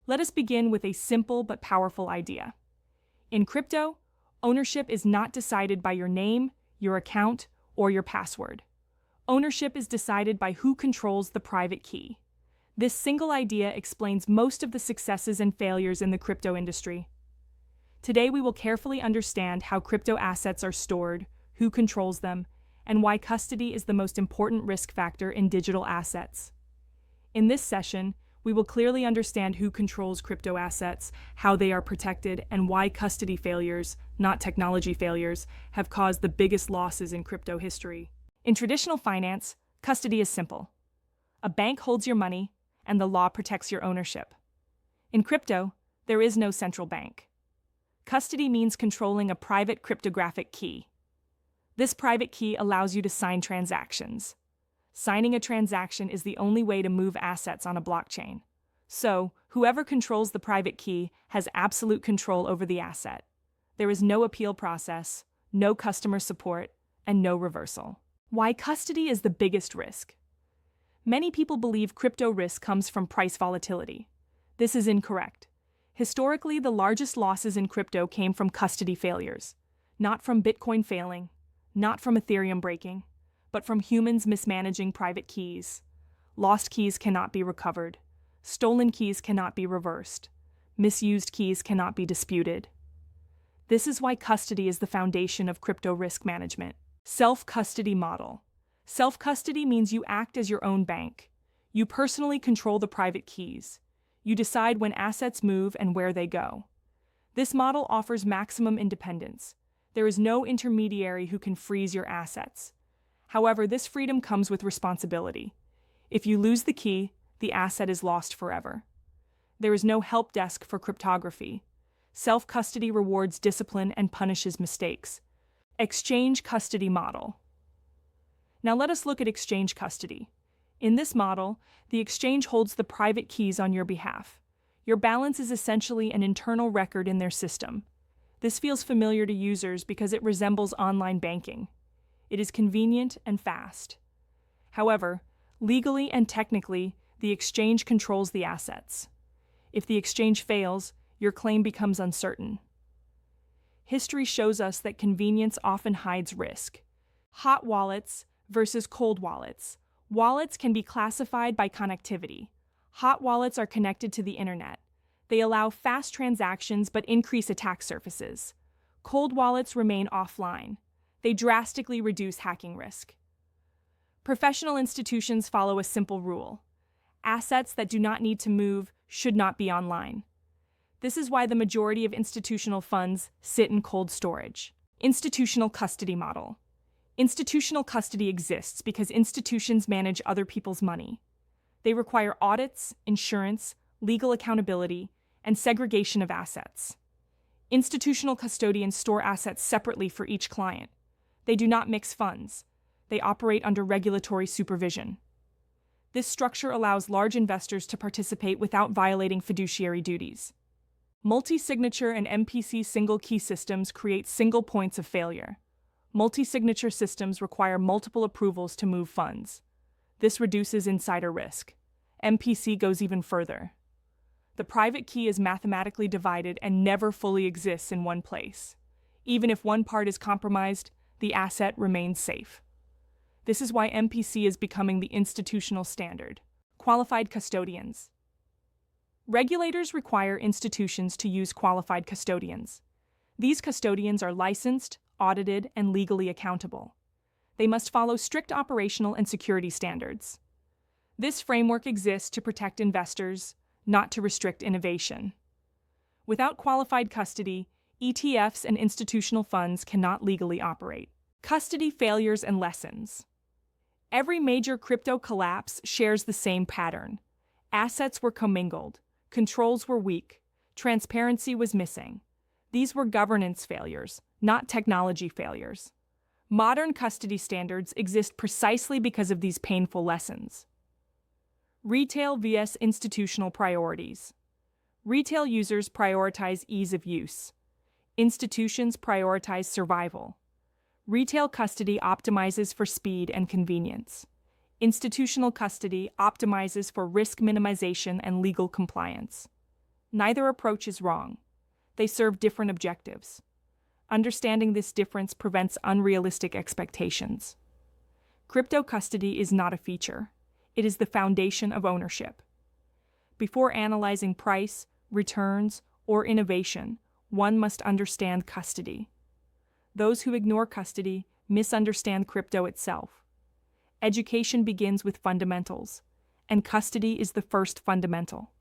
Let us begin with a simple but powerful idea. In crypto, ownership is not decided by your name, your account, or your password. Ownership is decided by who controls the private key. This single idea explains most of the successes and failures in the crypto industry. Today, we will carefully understand how crypto assets are stored, who controls them, and why custody is the most important risk factor in digital assets. In this session, we will clearly understand who controls crypto assets, how they are protected, and why custody failures, not technology failures, have caused the biggest losses in crypto history. In traditional finance, custody is simple. A bank holds your money, and the law protects your ownership. In crypto, there is no central bank. Custody means controlling a private cryptographic key. This private key allows you to sign transactions. Signing a transaction is the only way to move assets on a blockchain. So, whoever controls the private key has absolute control over the asset. There is no appeal process, no customer support, and no reversal. Why custody is the biggest risk? Many people believe crypto risk comes from price volatility. This is incorrect. Historically, the largest losses in crypto came from custody failures, not from Bitcoin failing, not from Ethereum breaking, but from humans mismanaging private keys. Lost keys cannot be recovered. Stolen keys cannot be reversed. Misused keys cannot be disputed. This is why custody is the foundation of crypto risk management. Self-custody model. Self-custody means you act as your own bank. You personally control the private keys. You decide when assets move and where they go. This model offers maximum independence. There is no intermediary who can freeze your assets. However, this freedom comes with responsibility. If you lose the key, the asset is lost forever. There is no help desk for cryptography. Self-custody rewards discipline and punishes mistakes. Exchange custody model. Now let us look at exchange custody. In this model, the exchange holds the private keys on your behalf. Your balance is essentially an internal record in their system. This feels familiar to users because it resembles online banking. It is convenient and fast. However, legally and technically, the exchange controls the assets. If the exchange fails, your claim becomes uncertain. History shows us that convenience often hides risk. Hot wallets versus cold wallets. Wallets can be classified by connectivity. Hot wallets are connected to the internet. They allow fast transactions but increase attack surfaces. Cold wallets remain offline. They drastically reduce hacking risk. Professional institutions follow a simple rule. Assets that do not need to move should not be online. This is why the majority of institutional funds sit in cold storage. Institutional custody model. Institutional custody exists because institutions manage other people's money. They require audits, insurance, legal accountability, and segregation of assets. Institutional custodians store assets separately for each client. They do not mix funds. They operate under regulatory supervision. This structure allows large investors to participate without violating fiduciary duties. Multi-signature and MPC single key systems create single points of failure. Multi-signature systems require multiple approvals to move funds. This reduces insider risk. MPC goes even further. The private key is mathematically divided and never fully exists in one place. Even if one part is compromised, the asset remains safe. This is why MPC is becoming the institutional standard. Qualified custodians. Regulators require institutions to use qualified custodians. These custodians are licensed, audited, and legally accountable. They must follow strict operational and security standards. This framework exists to protect investors, not to restrict innovation. Without qualified custody, ETFs and institutional funds cannot legally operate. Custody failures and lessons. Every major crypto collapse shares the same pattern. Assets were commingled, controls were weak, transparency was missing. These were governance failures, not technology failures. Modern custody standards exist precisely because of these painful lessons. Retail vs. institutional priorities. Retail users prioritize ease of use. Institutions prioritize survival. Retail custody optimizes for speed and convenience. Institutional custody optimizes for risk minimization and legal compliance. Neither approach is wrong. They serve different objectives. Understanding this difference prevents unrealistic expectations. Crypto custody is not a feature. It is the foundation of ownership. Before analyzing price, returns, or innovation, one must understand custody. Those who ignore custody misunderstand crypto itself. Education begins with fundamentals, and custody is the first fundamental.